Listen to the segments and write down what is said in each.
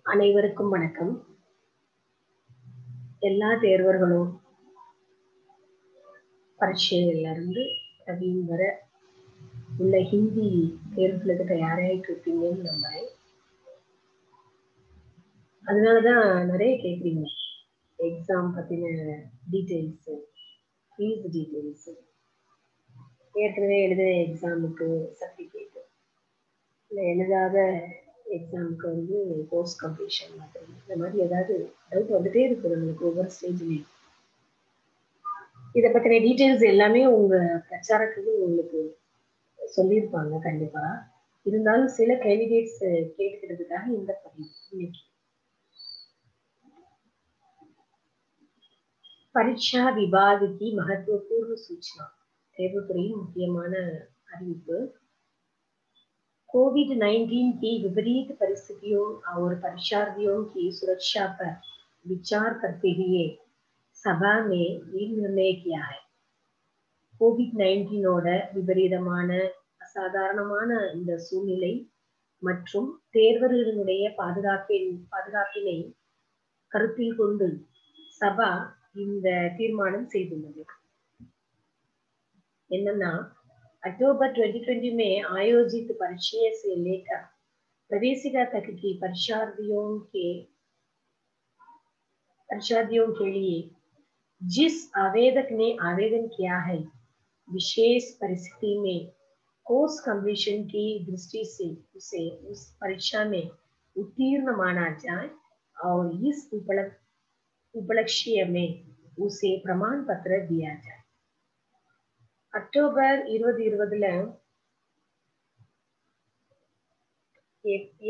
அனைவருக்கும் வணக்கம். எல்லா தேர்வர்களும் பரீட்சையில இருந்து பிரவீன் வர உள்ள ஹிந்தி தேர்வுகளுக்கு தயாராகிட்டு இருப்பீங்கன்னு நம்புறேன். அதனாலதான் நிறைய கேட்குறீங்க எக்ஸாம் பத்தின டீட்டெயில்ஸ், ஃபீஸ் டீட்டெயில்ஸ், ஏற்கனவே எழுதின எக்ஸாமுக்கு சர்டிஃபிகேட், இல்லை எழுதாத எக்ஸாமுக்கு வந்து கோர்ஸ் கம்ப்ளீஷன் மாதிரி இந்த மாதிரி ஏதாவது டவுட் வந்துட்டே இருக்குது உங்களுக்கு ஒவ்வொரு ஸ்டேஜ்லேயும். இதை பற்றின டீட்டெயில்ஸ் எல்லாமே உங்க பிரச்சாரத்துக்கு உங்களுக்கு சொல்லியிருப்பாங்க கண்டிப்பா. இருந்தாலும் சில கேண்டிடேட்ஸ் கேட்டுக்கிறதுக்காக இந்த பதிவு இன்னைக்கு. பரீட்சா விவாதிக்கு महत्वपूर्ण सूचना, தேர்வுத்துறையின் முக்கியமான அறிவிப்பு. कोविड-19 की विपरीत परिस्थितियों और परीक्षार्थियों की सुरक्षा पर विचार करते हुए सभा में ये निर्णय किया है. கோவிட்-19ஓட விபரீதமான அசாதாரணமான இந்த சூழ்நிலை மற்றும் தேர்வர்களுடைய பாதுகாப்பினை கருத்தில் கொண்டு சபா இந்த தீர்மானம் செய்துள்ளது. என்னன்னா, अक्टूबर 2020 में आयोजित परीक्षा से लेकर प्रवेशिका तक की परीक्षार्थियों के लिए जिस आवेदक ने आवेदन किया है, विशेष परिस्थिति में कोर्स कंप्लीशन की दृष्टि से उसे उस परीक्षा में उत्तीर्ण माना जाए और इस उपलक्ष्य में उसे प्रमाण पत्र दिया जाए. அக்டோபர் 2020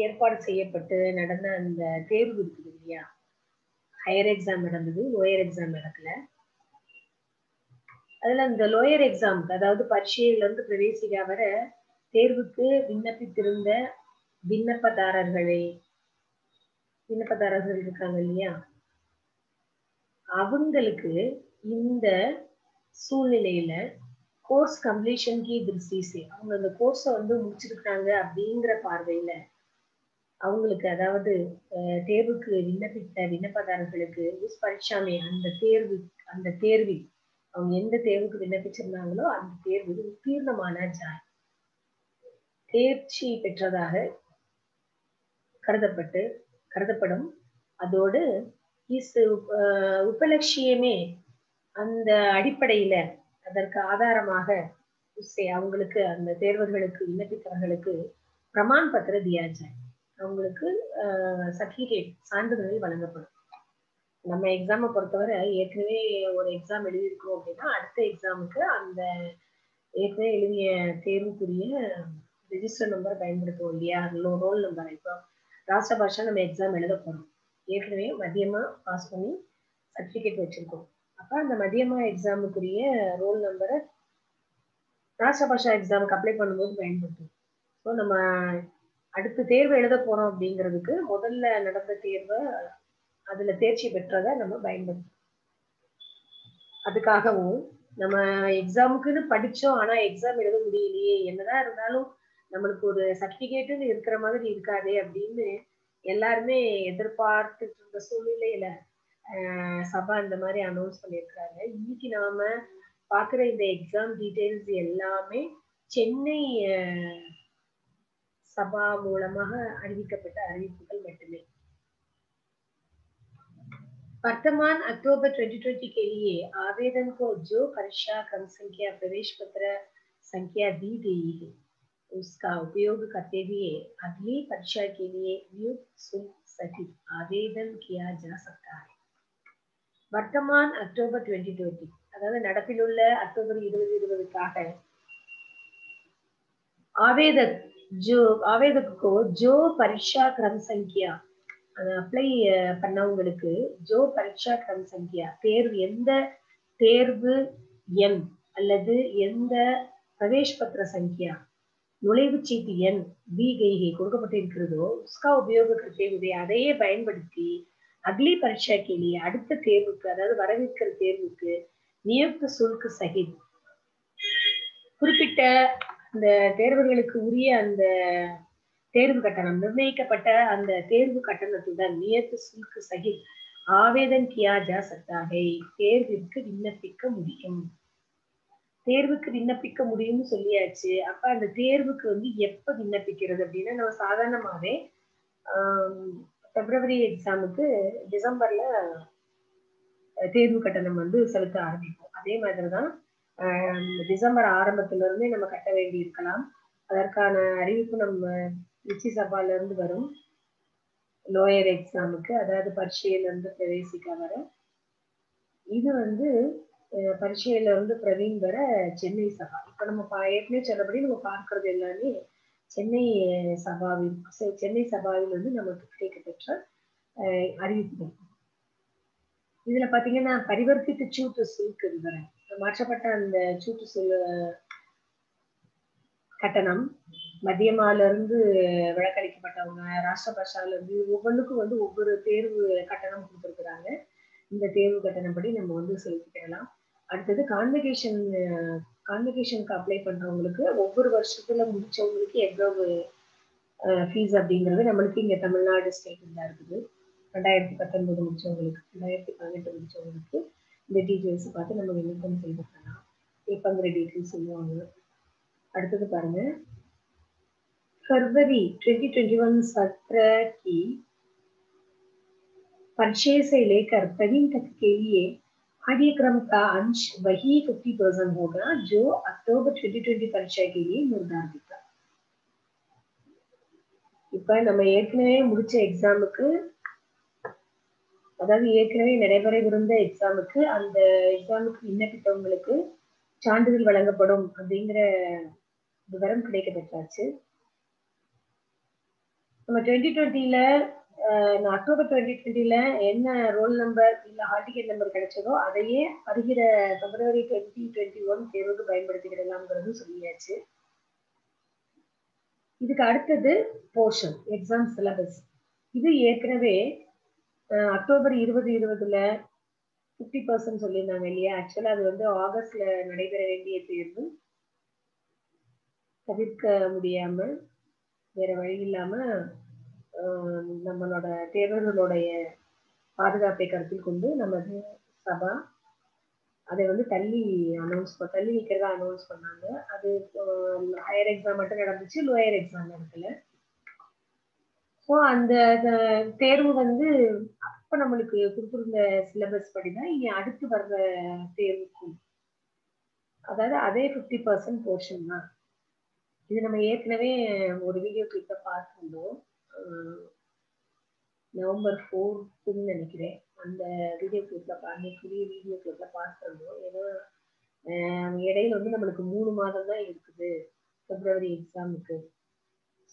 ஏற்பாடு செய்யப்பட்டு நடந்த அந்த தேர்வு இருக்குது இல்லையா, ஹையர் எக்ஸாம் நடந்தது, லோயர் எக்ஸாம் நடக்கல. அதுல அந்த லோயர் எக்ஸாமுக்கு, அதாவது பரீட்சையில இருந்து பிரவேசிக்க வர தேர்வுக்கு விண்ணப்பித்திருந்த விண்ணப்பதாரர்கள் இருக்காங்க இல்லையா, அவங்களுக்கு இந்த சூழ்நிலையில கோர்ஸ் கம்ப்ளீஷன் கி திருஷ்டி சே, அவங்க அந்த கோர்ஸை வந்து முடிச்சிருக்காங்க அப்படிங்கிற பார்வையில அவங்களுக்கு, அதாவது தேர்வுக்கு விண்ணப்பித்த விண்ணப்பதாரர்களுக்கு உஸ் பரீட்சாமே அந்த தேர்வில் அவங்க எந்த தேர்வுக்கு விண்ணப்பிச்சிருந்தாங்களோ அந்த தேர்வில் உத்தீர்ணமான தேர்ச்சி பெற்றதாக கருதப்படும். அதோடு உபலட்சியமே, அந்த அடிப்படையில அதற்கு ஆதாரமாக அவங்களுக்கு, அந்த தேர்வர்களுக்கு விண்ணப்பித்தவர்களுக்கு பிரமாண் பத்திர தியாஜாய், அவங்களுக்கு சர்டிபிகேட், சான்றிதழ் வழங்கப்படும். நம்ம எக்ஸாமை பொறுத்தவரை ஏற்கனவே ஒரு எக்ஸாம் எழுதியிருக்கோம் அப்படின்னா அடுத்த எக்ஸாமுக்கு அந்த ஏற்கனவே எழுதிய தேர்வுக்குரிய ரெஜிஸ்டர் நம்பர் பயன்படுத்துவோம் இல்லையா, ரோல் நம்பர். இப்போ ராஷ்டிர பாஷா நம்ம எக்ஸாம் எழுத போறோம், ஏற்கனவே மதியமா பாஸ் பண்ணி சர்டிபிகேட் வச்சிருக்கோம். அப்ப அந்த மதியமா எக்ஸாமுக்குரிய ரோல் நம்பரை ராஷ்டிர பாஷா எக்ஸாமுக்கு அப்ளை பண்ணும்போது பயன்படுத்தும். ஸோ நம்ம அடுத்த தேர்வு எழுத போறோம் அப்படிங்கிறதுக்கு முதல்ல நடந்த தேர்வை அதுல தேர்ச்சி பெற்றதை நம்ம பயன்படுத்தணும். அதுக்காகவும் நம்ம எக்ஸாமுக்குன்னு படிச்சோம், ஆனா எக்ஸாம் எழுத முடியலையே, என்னதான் இருந்தாலும் நம்மளுக்கு ஒரு சர்டிபிகேட்டுன்னு இருக்கிற மாதிரி இருக்காதே அப்படின்னு எல்லாருமே எதிர்பார்த்துட்டு இருந்த சூழ்நிலையில சபா இந்த மாதிரி அனௌன்ஸ் பண்ணியிருக்காங்க. இன்னைக்கு நாம பாக்குற இந்த எக்ஸாம் டீடைல்ஸ் எல்லாமே சென்னை சபா மூலமாக அறிவிக்கப்பட்ட அறிவிப்புகள் மட்டுமே. वर्तमान अक्टूबर 2020 के लिए आवेदन को जो परीक्षा क्रम संख्या प्रवेश पत्र संख्या दी गई है उसका उपयोग करते हुए अगली परीक्षा के लिए नियुक्त शुल्क सहित आवेदन किया जा सकता है. वर्तमान अक्टूबर 2020, அதாவது நடப்பிலுள்ள அக்டோபர் 2020க்காக आवेदक को जो परीक्षा क्रम संख्या அப்ளை பண்ணவங்களுக்கு ஜோ பரீட்சா க்ரம் சங்கியா, எந்த தேர்வு எண் அல்லது எந்த பிரவேஷ் பத்திர சங்கியா, நுழைவு சீட்டு எண் दी गई है கொடுக்கப்பட்டிருக்கிறதோ उसका उपयोग करते हुए அதையே பயன்படுத்தி அக்லி பரீட்சா கேலி, அடுத்த தேர்வுக்கு, அதாவது வரவிருக்கிற தேர்வுக்கு நியுக்த சுல்க் சகித், குறிப்பிட்ட அந்த தேர்வுகளுக்கு உரிய அந்த தேர்வு கட்டணம் நிர்ணயிக்கப்பட்ட அந்த தேர்வு கட்டணத்துடன் நியத்து சுல்க் சகித் ஆவேதன் கியா ஜா சக்தா ஹை. தேர்விற்கு விண்ணப்பிக்க முடியும். தேர்வுக்கு விண்ணப்பிக்க முடியும்னு சொல்லியாச்சு. அப்ப அந்த தேர்வுக்கு வந்து எப்ப விண்ணப்பிக்கிறது அப்படின்னா, நம்ம சாதாரணமாவே பிப்ரவரி எக்ஸாமுக்கு டிசம்பர்ல தேர்வு கட்டணம் வந்து செலுத்த ஆரம்பிப்போம். அதே மாதிரிதான் டிசம்பர் ஆரம்பத்துல இருந்தே நம்ம கட்ட வேண்டி இருக்கலாம். அதற்கான அறிவிப்பு நம்ம திருச்சி சபால இருந்து வரும். லோயர் எக்ஸாமுக்கு, அதாவது பரீட்சையில இருந்து பிரவேசிக்க வர, இது வந்து பரீட்சையில இருந்து பிரவீன் வர சென்னை சபா. இப்ப நம்ம ஏற்கனவே சொன்னபடி நம்ம பார்க்கறது எல்லாமே சென்னை சபாவில் வந்து நமக்கு கிடைக்கப்பெற்ற அறிவிப்புகள். இதுல பாத்தீங்கன்னா பரிவர்த்தித்த சூட்டு சுல்க் விவரம், மாற்றப்பட்ட அந்த சூட்டு சுல் கட்டணம், மத்தியமால இருந்து வழக்கறிக்கப்பட்டவங்க, ராஷ்டிரபாஷால இருந்து ஒவ்வொன்றுக்கும் வந்து ஒவ்வொரு தேர்வு கட்டணம் கொடுத்துருக்குறாங்க. இந்த தேர்வு கட்டணப்படி நம்ம வந்து செலுத்திக்கலாம். அடுத்தது கான்வெகேஷனுக்கு அப்ளை பண்றவங்களுக்கு ஒவ்வொரு வருஷத்துல முடிச்சவங்களுக்கு எவ்வளவு ஃபீஸ் அப்படிங்கிறது நம்மளுக்கு இங்க தமிழ்நாடு ஸ்டேட்ல இருக்குது. 2019 முடிச்சவங்களுக்கு, 2018 முடிச்சவங்களுக்கு இந்த டீட்டெயில்ஸ் பார்த்து நம்ம விண்ணப்பம் செய்துக்கலாம். எப்பங்கிற டீட்டெயில்ஸ் சொல்லுவாங்க. அடுத்தது பாருங்க, फरवरी 2021 सत्र की परिचय से लेकर प्रवीण तक के लिए पाठ्यक्रम का अंश वही 50% होगा जो अक्टूबर 2020 परीक्षा के लिए निर्धारित था. இப்ப நம்ம ஏற்கனவே முடிச்ச எக்ஸாமுக்கு, அதாவது ஏற்கனவே நடைபெறவிருந்த எக்ஸாமுக்கு, அந்த எக்ஸாமுக்கு விண்ணப்பித்தவங்களுக்கு சான்றிதழ் வழங்கப்படும் அப்படிங்கிற விவரம் கிடைக்க பெற்றாச்சு. நம்ம 2020ல அக்டோபர் 2020ல என்ன ரோல் நம்பர் இல்ல ஹால் டிக்கெட் நம்பர் கிடைச்சதோ அதையே வருகிற பிப்ரவரி 2021 தேர்வுக்கு பயன்படுத்திக்கிடலாம்ங்கிறது சொல்லியாச்சு. இதுக்கு அடுத்தது போர்ஷன் எக்ஸாம் சிலபஸ். இது ஏற்கனவே அக்டோபர் 2020ல 50% சொல்லியிருந்தாங்க இல்லையா. ஆக்சுவலா அது வந்து ஆகஸ்ட்ல நடைபெற வேண்டிய தேர்வு, தவிர்க்க முடியாம வேற வழி இல்லாம நம்மளோட தேர்தலுடைய பாதுகாப்பை கருத்தில் கொண்டு நமது சபா அதை வந்து தள்ளி வைக்கிறதா அனௌன்ஸ் பண்ணாங்க. அது ஹையர் எக்ஸாம் மட்டும் நடந்துச்சு, லோயர் எக்ஸாம் நடக்கல. ஸோ அந்த தேர்வு வந்து அப்ப நம்மளுக்கு கொடுத்திருந்த சிலபஸ் படிதான் இனி அடுத்து வர்ற தேர்வுக்கும், அதாவது அதே 50% போர்ஷன் தான். இது நம்ம ஏற்கனவே ஒரு வீடியோ கிளிப்பை பார்த்துருந்தோம், நவம்பர் 4th நினைக்கிறேன். அந்த வீடியோ கிளிப்ல புதிய வீடியோ கிளிப்ல பார்த்துருந்தோம். ஏன்னா இடையில வந்து நம்மளுக்கு 3 மாதம் தான் இருக்குது பிப்ரவரி எக்ஸாமுக்கு.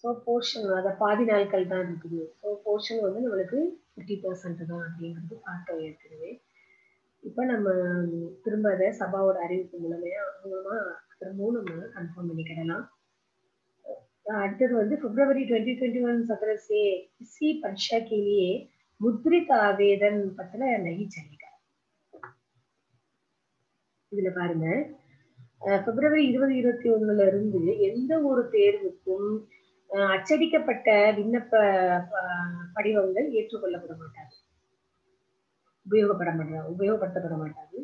ஸோ போர்ஷன் அதை பாதி நாட்கள் தான் இருக்குது. ஸோ போர்ஷன் வந்து நம்மளுக்கு 50% தான் அப்படிங்கிறது பார்த்தோம் ஏற்கனவே. இப்போ நம்ம திரும்ப அதை சபாவோட அறிவிப்பு மூலமா திரும்பவும் நம்ம கன்ஃபார்ம் பண்ணிக்கிடலாம். அடுத்தது வந்து फरवरी 2021 सत्र से किसी परीक्षा के लिए मुद्रित आवेदन पत्र नहीं चलेगा. இதுல பாருங்க, பிப்ரவரி 2021ல இருந்து எந்த ஒரு தேர்வுக்கும் அச்சடிக்கப்பட்ட விண்ணப்ப படிவங்கள் ஏற்றுக்கொள்ளப்பட மாட்டாது, உபயோகப்படுத்தப்பட மாட்டாது.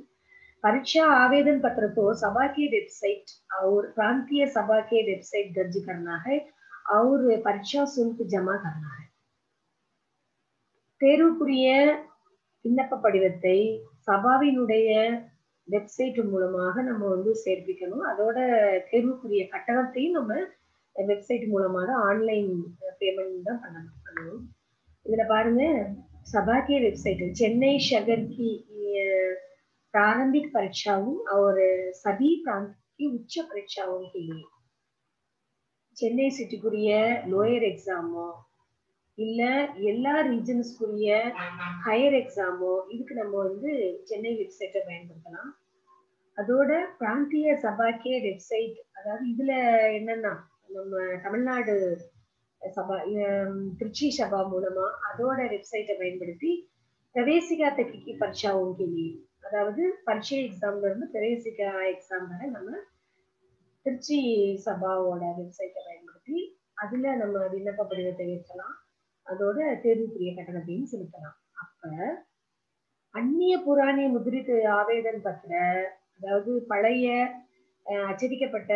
परीक्षा आवेदन पत्र को सभा की वेबसाइट और प्रांतीय सभा के वेबसाइट दर्ज करना है और परीक्षा शुल्क जमा करना है. தேர்வுக்குரிய விண்ணப்ப படிவத்தை சபாவினுடைய வெப்சைட் மூலமாக நம்ம வந்து சேர்ப்பிக்கணும். அதோட தேர்வுக்குரிய கட்டணத்தையும் நம்ம வெப்சைட் மூலமாக ஆன்லைன் பேமெண்ட் தான் பண்ணணும். இதுல பாருங்க, सभा के वेबसाइट चेन्नई शहर की प्रारंभिक परीक्षाओं और सभी प्रांत की उच्च परीक्षाओं के लिए சென்னை சிட்டிக்குரிய லோயர் எக்ஸாமோ இல்ல எல்லா ரீஜன்ஸ்க்குரிய ஹையர் எக்ஸாமோ இதுக்கு நம்ம வந்து சென்னை வெப்சைட்டை பயன்படுத்தலாம். அதோட பிராந்திய சபாக்கே வெப்சைட், அதாவது இதுல என்னன்னா நம்ம தமிழ்நாடு சபா திருச்சி சபா மூலமா அதோட வெப்சைட்டை பயன்படுத்தி பிரவேசிகா தக்கிக்கு பரீட்சாவும் கேள்வி, அதாவது பரீட்சை எக்ஸாம்ல இருந்து பிரவேசிகா எக்ஸாம் வரை நம்ம திருச்சி சபாவோட வெப்சைட்டை பயன்படுத்தி அதுல நம்ம விண்ணப்ப படிவத்தை ஏற்றலாம். அதோட தேர்வுக்குரிய கட்டணத்தையும் செலுத்தலாம். அப்ப அந்நிய புராணி முத்ரித் ஆவேதன் பத்திர, அதாவது பழைய அச்சடிக்கப்பட்ட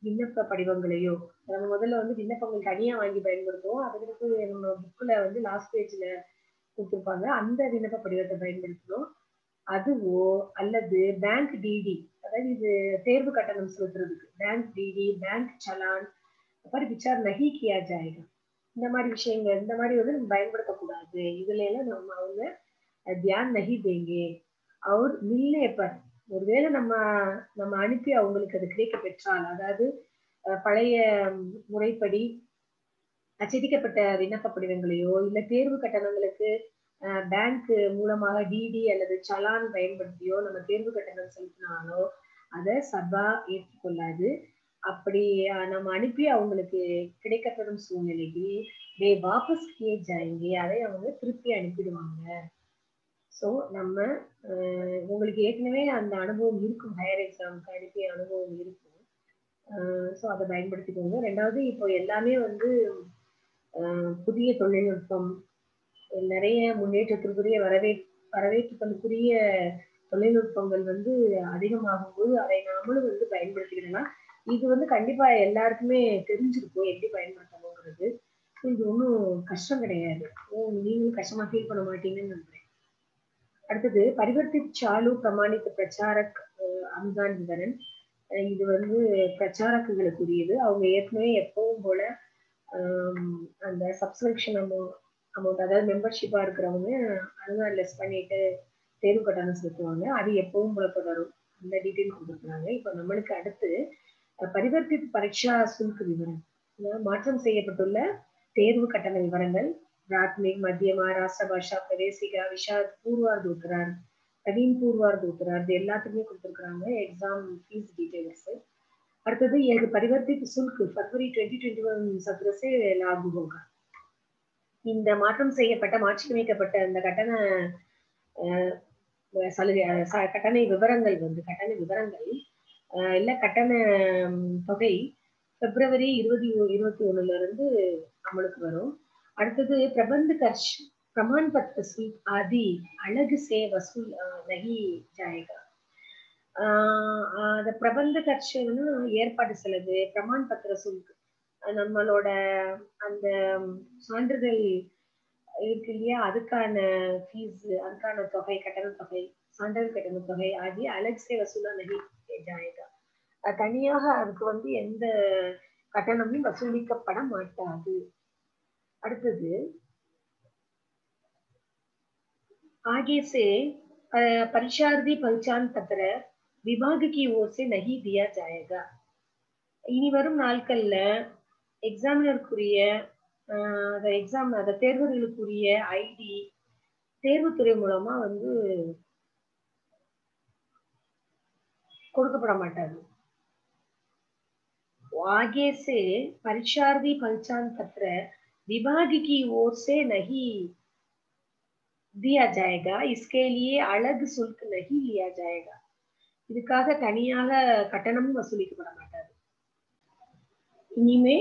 விண்ணப்ப படிவங்களையோ, நம்ம முதல்ல வந்து விண்ணப்பங்கள் தனியா வாங்கி பயன்படுத்துவோம். அதுக்கு நம்ம புக்ல வந்து லாஸ்ட் பேஜ்ல கொடுத்திருப்பாங்க. அந்த விண்ணப்ப படிவத்தை பயன்படுத்தணும். அதுவோ அல்லது பேங்க் டிடி, அதாவது இது தேர்வு கட்டணம் செலுத்துறதுக்கு பேங்க் டிடி, பேங்க் சலான், அப்புறம் விசார் நகி கியா ஜாயேகா. இந்த மாதிரி விஷயங்கள், இந்த மாதிரி வந்து நம்ம பயன்படுத்தக்கூடாது. இதுல எல்லாம் நம்ம அவங்க தியான் நகி தேங்கே அவர் மில்லே பர், ஒருவேளை நம்ம நம்ம அனுப்பி அவங்களுக்கு அது கிடைக்க பெற்றால், அதாவது பழைய முறைப்படி அச்சடிக்கப்பட்ட விண்ணப்ப படிவங்களையோ இல்ல தேர்வு கட்டணங்களுக்கு பேங்க் மூலமாக டிடி அல்லது சலான் பயன்படுத்தியோ நம்ம தேர்வு கட்டணம் செலுத்தினாலோ அதை சபா ஏற்றுக்கொள்ளாது. அப்படி நம்ம அனுப்பி அவங்களுக்கு கிடைக்கப்பெறும் சூழ்நிலையில் வாபஸ் கியே ஜாயேங்கே, அதை அவங்க திருப்பி அனுப்பிடுவாங்க. ஸோ நம்ம உங்களுக்கு ஏற்கனவே அந்த அனுபவம் இருக்கும், ஹையர் எக்ஸாமுக்கு அனுப்பிய அனுபவம் இருக்கும். ஸோ அதை பயன்படுத்திக்கோங்க. ரெண்டாவது, இப்போ எல்லாமே வந்து புதிய தொழில்நுட்பம், நிறைய முன்னேற்றத்திற்குரிய வரவேற்புகளுக்குரிய தொழில்நுட்பங்கள் வந்து அதிகமாகும் போது அதை நாமளும் வந்து பயன்படுத்திக்கிறோம்னா இது வந்து கண்டிப்பா எல்லாருக்குமே தெரிஞ்சிருக்கும் எப்படி பயன்படுத்தணுங்கிறது. இது ஒன்றும் கஷ்டம் கிடையாது. நீங்களும் கஷ்டமா ஃபீல் பண்ண மாட்டீங்கன்னு நம்புறேன். அடுத்தது பரிவர்த்தித் சாலு பிரமாணித்த பிரச்சாரக் அனுதான் விவரன். இது வந்து பிரச்சாரக்குகளுக்குரியது. அவங்க ஏற்கனவே எப்பவும் போல அந்த சப்ஸ்கிரிப்ஷன் அமௌண்ட், அதாவது மெம்பர்ஷிப்பா இருக்கிறவங்க அதுதான் லெஸ் பண்ணிட்டு தேர்வு கட்டணம் செலுத்துவாங்க. அது எப்பவும் போல தொடரும். அந்த டீட்டெயில் கொடுத்துருக்காங்க. இப்போ நம்மளுக்கு அடுத்து பரிவர்த்தித் பரீட்சா சுல்க் விவரம், மாற்றம் செய்யப்பட்டுள்ள தேர்வு கட்டண விவரங்கள். பிராத்மிக், மத்தியமா, ராஷ்டிர பாஷா, பிரவேசிகா, விஷாத், பூர்வார்த் உத்தரார்த், பிரவீன் பூர்வார்த் உத்தரார்த், எல்லாத்துக்குமே கொடுத்துருக்காங்க எக்ஸாம் ஃபீஸ் டீடைல்ஸ். அடுத்தது ये परिवर्तित शुल्क फरवरी 2021 सत्र से लागू होगा. இந்த மாற்றம் செய்யப்பட்ட மாற்றியமைக்கப்பட்ட அந்த கட்டண சலுகை கட்டண விவரங்கள் வந்து இல்ல கட்டண தொகை பிப்ரவரி 2021 இருந்து அமலுக்கு வரும். அடுத்தது பிரபந்த கர்ஷ் प्रमाण पत्र शुल्क आदि अलग से वसूल नहीं जाएगा. அந்த பிரபந்த கட்சின்னு ஏற்பாடு செலவு, பிரமாண் பத்திர சுல்க், நம்மளோட அந்த சான்றிதழ் இருக்கு இல்லையா, அதுக்கான ஃபீஸ், அதுக்கான தொகை, கட்டண தொகை, சான்றிதழ் கட்டண தொகை ஆகிய அலெக்ஸே வசூலா நகி ஜாயேகா. தனியாக அதுக்கு வந்து எந்த கட்டணமும் வசூலிக்கப்பட மாட்டாது. அடுத்தது आगे से परीक्षार्थी पहचान पत्र विभाग की ओर से नहीं दिया जाएगा. இனி வரும் நாட்கள்ல எக்ஸாமினருக்குரிய எக்ஸாம் அந்த தேர்வுகளுக்குரிய ஐடி தேர்வுத்துறை மூலமா வந்து கொடுக்கப்பட மாட்டாது. आगे से परीक्षार्थी पहचान पत्र विभाग की ओर से नहीं दिया जाएगा. इसके लिए अलग शुल्क नहीं लिया जाएगा. இதுக்காக தனியாக கட்டணமும் வசூலிக்கப்பட மாட்டாது. இனிமே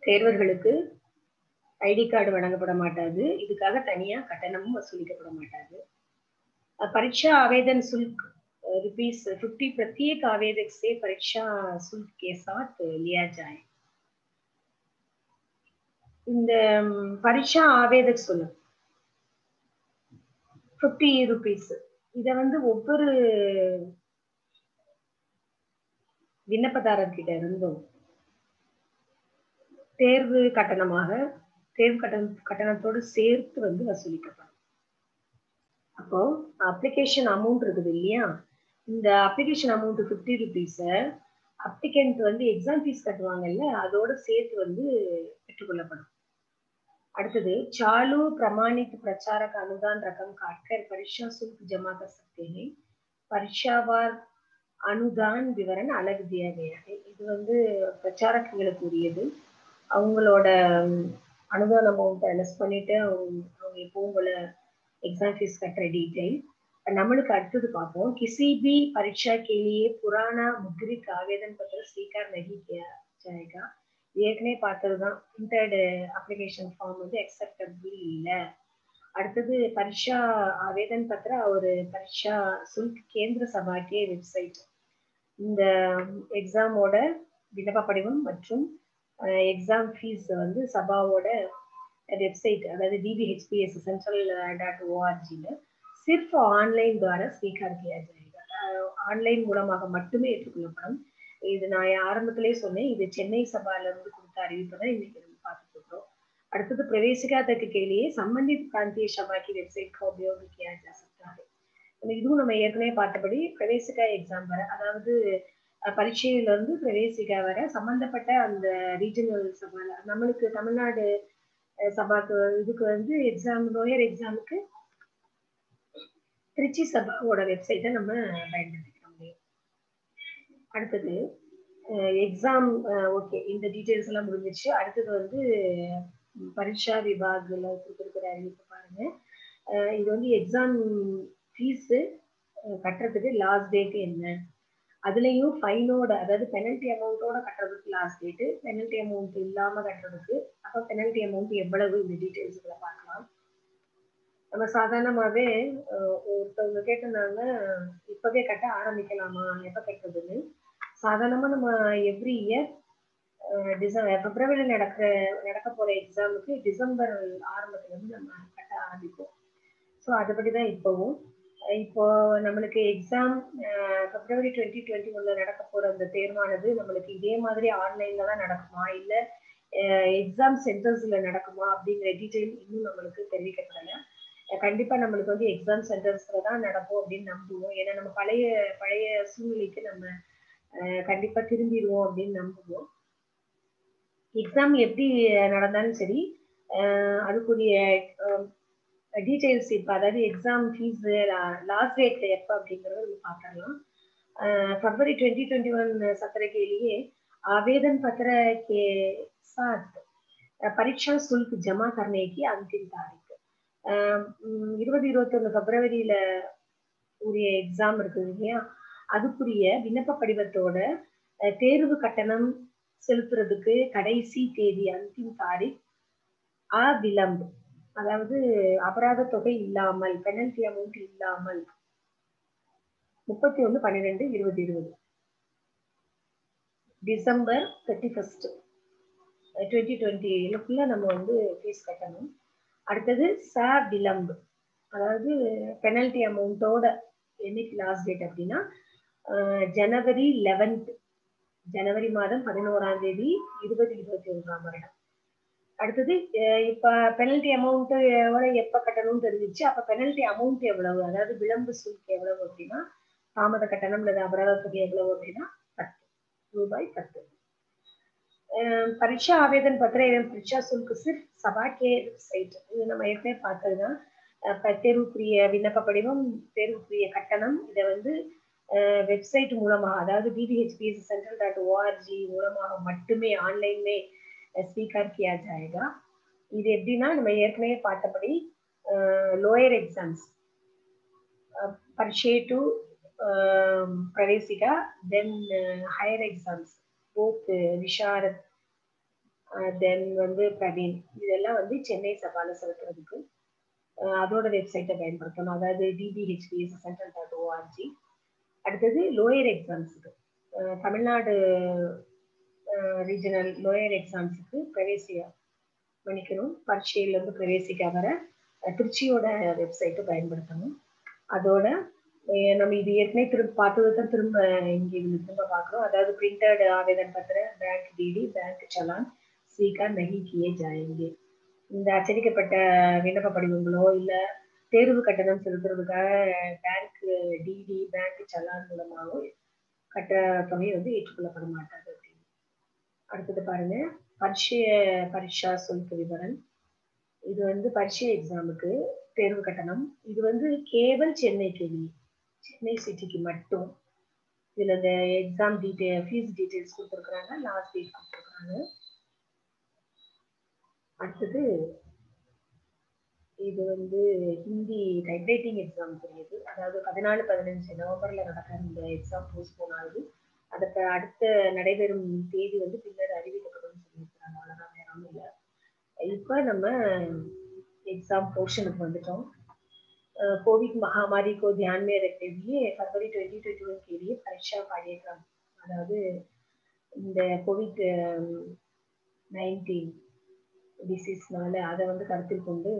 தேர்வர்களுக்கு ஐடி கார்டு வழங்கப்பட மாட்டாது. இதுக்காக தனியா கட்டணமும் வசூலிக்கப்பட மாட்டாது. परीक्षा आवेदन शुल्क ₹50 प्रत्येक आवेदक से परीक्षा शुल्क के साथ लिया जाए. இந்த பரீட்சா ஆவேதக் शुल्क ₹50. இத வந்து ஒவ்வொரு விண்ணப்பதாரர்கிட்ட இருந்தும் தேர்வு கட்டணத்தோடு சேர்த்து வந்து வசூலிக்கப்படும். அப்போ அப்ளிகேஷன் அமௌண்ட் இருக்குது இல்லையா, இந்த அப்ளிகேஷன் அமௌண்ட் ₹50 அப்ளிகண்ட் வந்து எக்ஸாம் ஃபீஸ் கட்டுவாங்கல்ல, அதோட சேர்த்து வந்து பெற்றுக்கொள்ளப்படும். அடுத்தது चालू प्रमाणित प्रचारक अनुदान रकम काटकर परीक्षा शुल्क जमा कर सकते हैं. परीक्षावार अनुदान विवरण अलग दिया गया है. இது வந்து பிரச்சாரக்குகளுக்கு உரியது. அவங்களோட अनुदान அமௌண்ட்டை லெஸ் பண்ணிட்டு அவங்க எப்பவும் போல एग्जाम फीस கட்டுற டீடைல். நம்மளுக்கு அடுத்தது பார்ப்போம். किसी भी परीक्षा के लिए पुराना मुद्रित आवेदन पत्र स्वीकार नहीं किया जाएगा. ஏற்கனவே பார்த்ததுதான். பிரிண்டட் அப்ளிகேஷன் ஃபார்ம் வந்து அக்செப்டபிள் இல்ல. அடுத்தது பரீட்சா आवेदन पत्र और परीक्षा शुल्क केंद्र सभा के வெப்சைட். இந்த எக்ஸாமோட விண்ணப்ப படிவம் மற்றும் எக்ஸாம் ஃபீஸ் வந்து சபாவோட वेबसाइट अதாவது DBHPS central.org सिर्फ ऑनलाइन द्वारा स्वीकार किया जाएगा. ஆன்லைன் மூலமாக மட்டுமே ஏற்றுக்கொள்ளப்படும். இது நான் ஆரம்பத்திலே சொன்னேன். இது சென்னை சபால இருந்து கொடுத்த அறிவிப்பு தான் இன்னைக்கு நம்ம பார்த்துட்டு இருக்கோம். அடுத்தது प्रवेशिका तक के लिए संबंधित प्रांतीय सभा की वेबसाइट का उपयोग किया जा सकता है. இதுவும் நம்ம ஏற்கனவே பார்த்தபடி प्रवेशिका எக்ஸாம் வர அதாவது பரீட்சையில இருந்து प्रवेशिका வர சம்பந்தப்பட்ட அந்த ரீஜனல் சபால நம்மளுக்கு தமிழ்நாடு சபாக்கு இதுக்கு வந்து எக்ஸாம் லோயர் எக்ஸாமுக்கு திருச்சி சபாவோட வெப்சைட்டை நம்ம பயன்படுத்திக்க முடியும். அடுத்தது எக்ஸாம் ஓகே இந்த டீட்டெயில்ஸ் எல்லாம் முடிஞ்சிருச்சு. அடுத்தது வந்து பரீட்சா விபாக்ல கொடுத்துருக்கிற அறிவிப்பு பாருங்க. இது வந்து எக்ஸாம் ஃபீஸ் கட்டுறதுக்கு லாஸ்ட் டேட் என்ன, அதுலயும் ஃபைனோட அதாவது பெனல்டி அமௌண்ட்டோட கட்டுறதுக்கு லாஸ்ட் டேட்டு, பெனல்டி அமௌண்ட் இல்லாம கட்டுறதுக்கு அப்போ பெனல்டி அமௌண்ட் எவ்வளவு இந்த டீட்டெயில்ஸ்களை பார்க்கலாம். நம்ம சாதாரணமாகவே ஒருத்தவங்க கேட்டிருந்தாங்க இப்பவே கட்ட ஆரம்பிக்கலாமா எப்போ கட்டுறதுன்னு. சாதாரணமாக நம்ம எவ்ரி இயர் பிப்ரவரியில் நடக்க போற எக்ஸாமுக்கு டிசம்பர் ஆரம்பத்துல இருந்து நம்ம கட்ட ஆரம்பிப்போம். ஸோ அதுபடி தான் இப்போவும் இப்போ நம்மளுக்கு எக்ஸாம் பிப்ரவரி 2021 நடக்க போற அந்த தேர்வானது நம்மளுக்கு இதே மாதிரி ஆன்லைன்ல தான் நடக்குமா இல்ல எக்ஸாம் சென்டர்ஸ்ல நடக்குமா அப்படிங்கிற டீட்டெயில் இன்னும் நம்மளுக்கு தெரிவிக்கப்படல. கண்டிப்பா நம்மளுக்கு வந்து எக்ஸாம் சென்டர்ஸ்ல தான் நடக்கும் அப்படின்னு நம்புவோம். ஏன்னா நம்ம பழைய சூழ்நிலைக்கு நம்ம கண்டிப்பா திரும்பிடுவோம் அப்படின்னு நம்புவோம். எக்ஸாம் எப்படி நடந்தாலும் சரி அதுக்குரிய டீட்டெயில்ஸ் இப்போ அதாவது எக்ஸாம் ஃபீஸ் लास्ट डेट எப்போ அப்படிங்கறத நம்ம பார்க்கலாம். फरवरी 2021 सत्र के लिए आवेदन पत्र के साथ परीक्षा शुल्क जमा करने की अंतिम तारीख 2021 பிப்ரவரியில உரிய எக்ஸாம் இருக்குது இல்லையா, அதுக்குரிய விண்ணப்ப படிவத்தோட தேர்வு கட்டணம் செலுத்துறதுக்கு கடைசி தேதி அந்திம் தாரிக் விளம்பு அதாவது அபராத தொகை இல்லாமல் பெனல்டி அமௌண்ட் இல்லாமல் 31/12/2020 டிசம்பர் 31 2020 நம்ம வந்து ஃபீஸ் கட்டணும். அடுத்தது விளம்பு அதாவது பெனல்டி அமௌண்ட்டோட என்னைக்கு லாஸ்ட் டேட் அப்படின்னா ஜனவரி 11 ஜனவரி மாதம் 11ஆம் தேதி 2021ஆம் வருடம். அடுத்தது இப்ப பெனல்டி அமௌண்ட் எப்ப கட்டணும்னு தெரிஞ்சிச்சு. அப்ப பெனல்டி அமௌண்ட் எவ்வளவு அதாவது விளம்பு சுல்க் எவ்வளவு அப்படின்னா தாமத கட்டணம் அல்லது அபராத தொகை எவ்வளவு அப்படின்னா ரூபாய் 10. परीक्षा आवेदन पत्र एवं परीक्षा शुल्क सिर्फ सभा के वेबसाइट இது நம்ம ஏற்கனவே பார்த்ததுதான். தேர்வுக்குரிய விண்ணப்ப படிவம் தேர்வுக்குரிய கட்டணம் இதை வந்து வெப்சைட் மூலமாக அதாவது DBHPS central.org மூலமாக மட்டுமே ஆன்லைன் में स्वीकार किया जाएगा. இது எப்படின்னா நம்ம ஏற்கனவே பார்த்தபடி லோயர் எக்ஸாம்ஸ் பரீட்சை to Praveshika then higher exams both Visharad then வந்து பிரவீன் இதெல்லாம் வந்து சென்னை சபால செலுத்துறதுக்கு அதோட வெப்சைட்டை பயன்படுத்தணும் அதாவது DBHPS central.org. அடுத்தது லோயர் எக்ஸாம்ஸுக்கு தமிழ்நாடு ரீஜனல் லோயர் எக்ஸாம்ஸுக்கு பிரவேசிகா மன்னிக்கணும் பரீட்சையிலேருந்து பிரவேசிக்கா வர திருச்சியோட வெப்சைட்டை பயன்படுத்தணும். அதோட நம்ம இது ஏற்கனவே திரும்ப பார்த்தது தான் திரும்ப இங்கே திரும்ப பார்க்குறோம். அதாவது பிரிண்டட் ஆவேதன் பத்திர பேங்க் டிடி பேங்க் சலான் ஸ்வீகார் நகி கியே ஜாயேங்கே. இந்த அச்சடிக்கப்பட்ட விண்ணப்ப படிவங்களோ இல்லை தேர்வு கட்டணம் செலுத்துறதுக்காக பேங்க் டிடி பேங்க் சலான் மூலமாகவோ கட்ட தொகை வந்து ஏற்றுக்கொள்ளப்பட மாட்டாது அப்படின்னு. அடுத்தது பாருங்க பரீட்சா शुल्क விவரம். இது வந்து பரீட்சை எக்ஸாமுக்கு தேர்வு கட்டணம். இது வந்து கேவல் சென்னை சிட்டிக்கு மட்டும். இதுல இந்த எக்ஸாம் ஃபீஸ் டீடைல்ஸ் கொடுத்துருக்குறாங்க, லாஸ்ட் டேட் கொடுத்துருக்குறாங்க. அடுத்தது இது வந்து ஹிந்தி டைப்ரைட்டிங் எக்ஸாம் தெரியுது. அதாவது 14-15 நவம்பர்ல நடக்கிற இந்த எக்ஸாம் போஸ்ட்போன் ஆகுது. அதுக்கு அடுத்த நடைபெறும் தேதி வந்து பின்னர் அறிவிக்கப்படும் சொல்லியிருக்காங்க. தமிழ்ல. இப்போ நம்ம एग्जाम पोर्शனுக்கு வந்துட்டோம். कोविड महामारी को ध्यान में रखते हुए फरवरी 2021 के लिए परीक्षा कार्यक्रम அதாவது இந்த கோவிட் 19 டிசீஸ்னால அதை வந்து கருத்தில் கொண்டு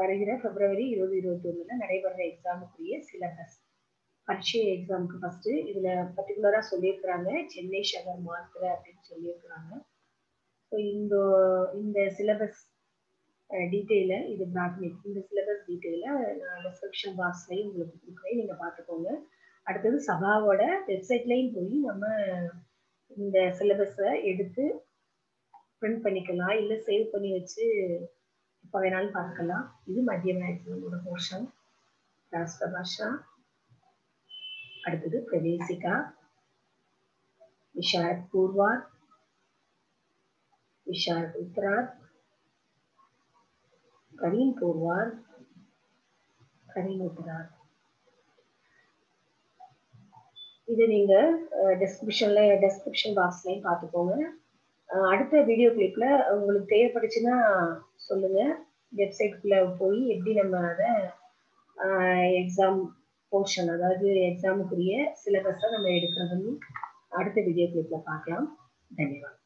வருகிற பிப்ரவரி 2021 நடைபெற எக்ஸாமுக்குரிய சிலபஸ் பரீட்சை எக்ஸாமுக்கு ஃபர்ஸ்ட் இதுல பர்டிகுலரா சொல்லியிருக்கிறாங்க சென்னை ஷகர் மாத்திரை அப்படின்னு சொல்லியிருக்கிறாங்க. ஸோ இந்த சிலபஸ் டீட்டெயில இது பிராட்மிக் இந்த சிலபஸ் டீட்டெயில நான் டிஸ்கிரிப்ஷன் பாக்ஸ்லையும் உங்களுக்கு கொடுக்குறேன், நீங்க பார்த்துக்கோங்க. அடுத்தது சபாவோட வெப்சைட்லையும் போய் நம்ம இந்த சிலபஸை எடுத்து பிரிண்ட் பண்ணிக்கலாம், இல்லை சேவ் பண்ணி வச்சு எப்போ வேணாலும் பார்க்கலாம். இது மத்திய எக்ஸாமோட போர்ஷன். ராஷ்டிர பாஷா, அடுத்தது பிரவேசிகா, விஷாரத் பூர்வாத், விஷாரத் உத்தராத், கரீன் பூர்வாத், கரீன் உத்தராத். இது நீங்க டிஸ்கிரிப்ஷன் பாக்ஸ்லையும் பார்த்துக்கோங்க. அடுத்த வீடியோ கிளிப்ல உங்களுக்கு தேவைப்படுச்சுன்னா சொல்லுங்க, வெப்சைட்குள்ள போய் எப்படி நம்ம அதை எக்ஸாம் போர்ஷன் அதாவது எக்ஸாமுக்குரிய சிலபஸை நம்ம எடுக்கிறதுன்னு அடுத்த வீடியோ கிளிப்ல பார்க்கலாம். தன்யவாத்.